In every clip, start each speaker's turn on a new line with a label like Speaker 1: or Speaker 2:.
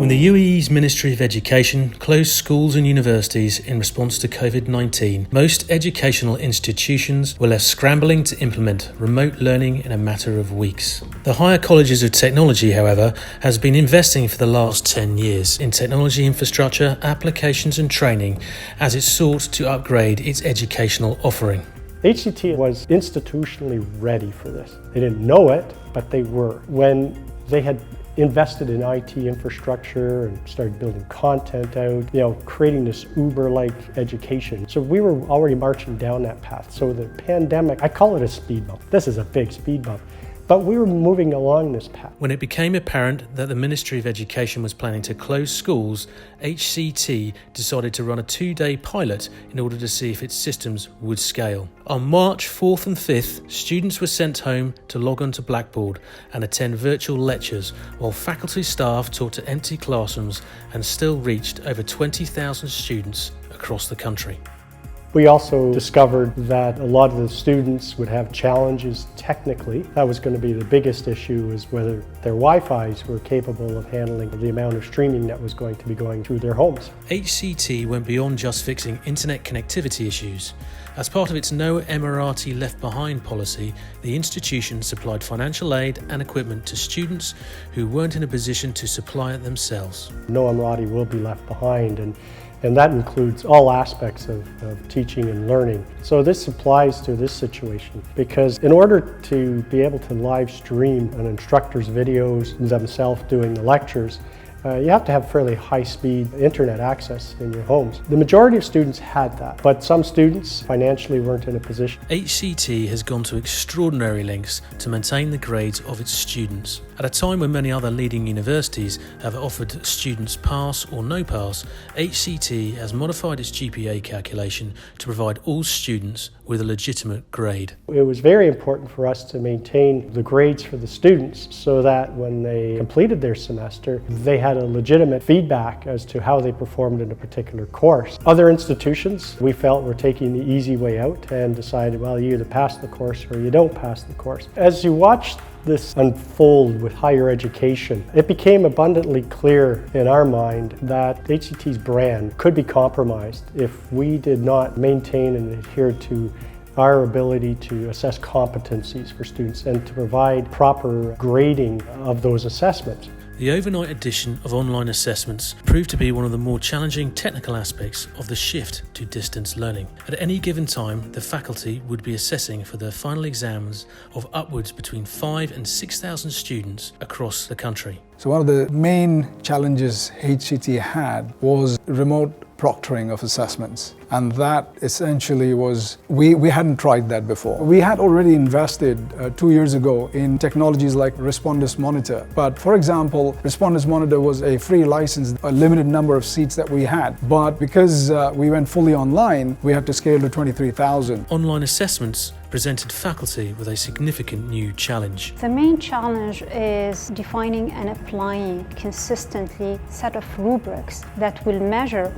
Speaker 1: When the UAE's Ministry of Education closed schools and universities in response to COVID-19, most educational institutions were left scrambling to implement remote learning in a matter of weeks. The Higher Colleges of Technology, however, has been investing for the last 10 years in technology infrastructure, applications and training as it sought to upgrade its educational offering.
Speaker 2: HCT was institutionally ready for this. They didn't know it, but they were. When they had invested in IT infrastructure and started building content out, creating this Uber-like education. So we were already marching down that path. So the pandemic, I call it a speed bump. This is a big speed bump. But we were moving along this path.
Speaker 1: When it became apparent that the Ministry of Education was planning to close schools, HCT decided to run a 2-day pilot in order to see if its systems would scale. On March 4th and 5th, students were sent home to log on to Blackboard and attend virtual lectures, while faculty staff taught to empty classrooms and still reached over 20,000 students across the country.
Speaker 2: We also discovered that a lot of the students would have challenges technically. That was going to be the biggest issue, is whether their Wi-Fis were capable of handling the amount of streaming that was going to be going through their homes.
Speaker 1: HCT went beyond just fixing internet connectivity issues. As part of its No Emirati Left Behind policy, the institution supplied financial aid and equipment to students who weren't in a position to supply it themselves.
Speaker 2: No Emirati will be left behind, and that includes all aspects of teaching and learning. So this applies to this situation, because in order to be able to live stream an instructor's videos themselves doing the lectures, you have to have fairly high-speed internet access in your homes. The majority of students had that, but some students financially weren't in a position.
Speaker 1: HCT has gone to extraordinary lengths to maintain the grades of its students. At a time when many other leading universities have offered students pass or no pass, HCT has modified its GPA calculation to provide all students with a legitimate grade.
Speaker 2: It was very important for us to maintain the grades for the students so that when they completed their semester, they had a legitimate feedback as to how they performed in a particular course. Other institutions, we felt, were taking the easy way out and decided, well, you either pass the course or you don't pass the course. As you watched this unfold with higher education, it became abundantly clear in our mind that HCT's brand could be compromised if we did not maintain and adhere to our ability to assess competencies for students and to provide proper grading of those assessments.
Speaker 1: The overnight addition of online assessments proved to be one of the more challenging technical aspects of the shift to distance learning. At any given time, the faculty would be assessing for their final exams of upwards between 5,000 and 6,000 students across the country.
Speaker 3: So one of the main challenges HCT had was remote proctoring of assessments. And that essentially was, we hadn't tried that before. We had already invested 2 years ago in technologies like Respondus Monitor. But for example, Respondus Monitor was a free license, a limited number of seats that we had. But because we went fully online, we had to scale to 23,000.
Speaker 1: Online assessments presented faculty with a significant new challenge.
Speaker 4: The main challenge is defining and applying consistently set of rubrics that will measure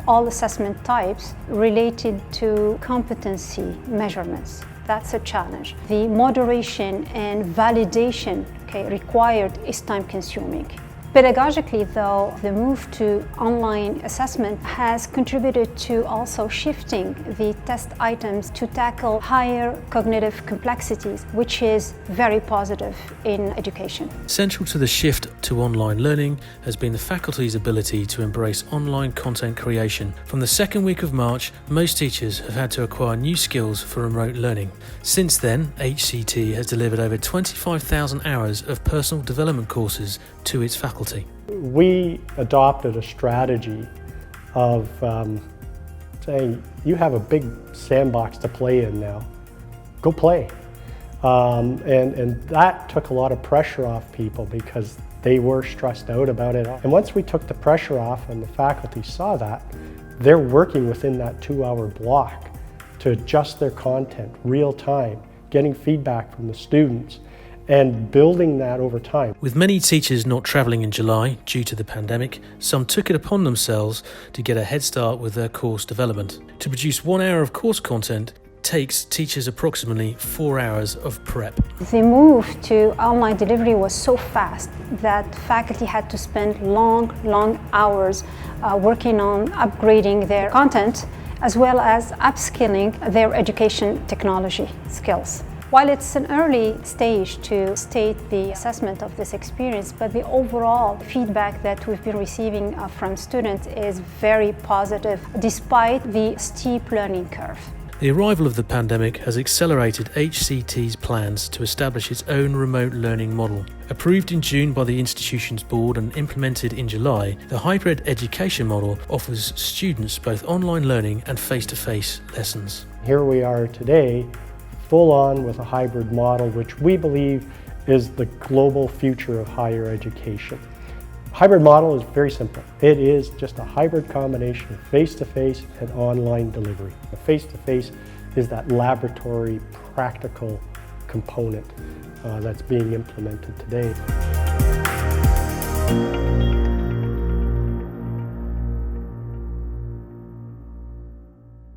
Speaker 4: all assessment types related to competency measurements. That's a challenge. The moderation and validation required is time-consuming. Pedagogically, though, the move to online assessment has contributed to also shifting the test items to tackle higher cognitive complexities, which is very positive in education.
Speaker 1: Central to the shift to online learning has been the faculty's ability to embrace online content creation. From the second week of March, most teachers have had to acquire new skills for remote learning. Since then, HCT has delivered over 25,000 hours of personal development courses to its faculty.
Speaker 2: We adopted a strategy of saying, you have a big sandbox to play in now, go play. And that took a lot of pressure off people because they were stressed out about it. And once we took the pressure off and the faculty saw that, they're working within that 2-hour block to adjust their content real time, getting feedback from the students, and building that over time.
Speaker 1: With many teachers not travelling in July due to the pandemic, some took it upon themselves to get a head start with their course development. To produce 1 hour of course content takes teachers approximately 4 hours of prep.
Speaker 4: The move to online delivery was so fast that faculty had to spend long hours working on upgrading their content as well as upskilling their education technology skills. While it's an early stage to state the assessment of this experience, but the overall feedback that we've been receiving from students is very positive despite the steep learning curve.
Speaker 1: The arrival of the pandemic has accelerated HCT's plans to establish its own remote learning model. Approved in June by the institution's board and implemented in July, the hybrid education model offers students both online learning and face-to-face lessons.
Speaker 2: Here we are today, full on with a hybrid model, which we believe is the global future of higher education. Hybrid model is very simple. It is just a hybrid combination of face-to-face and online delivery. The face-to-face is that laboratory, practical component that's being implemented today.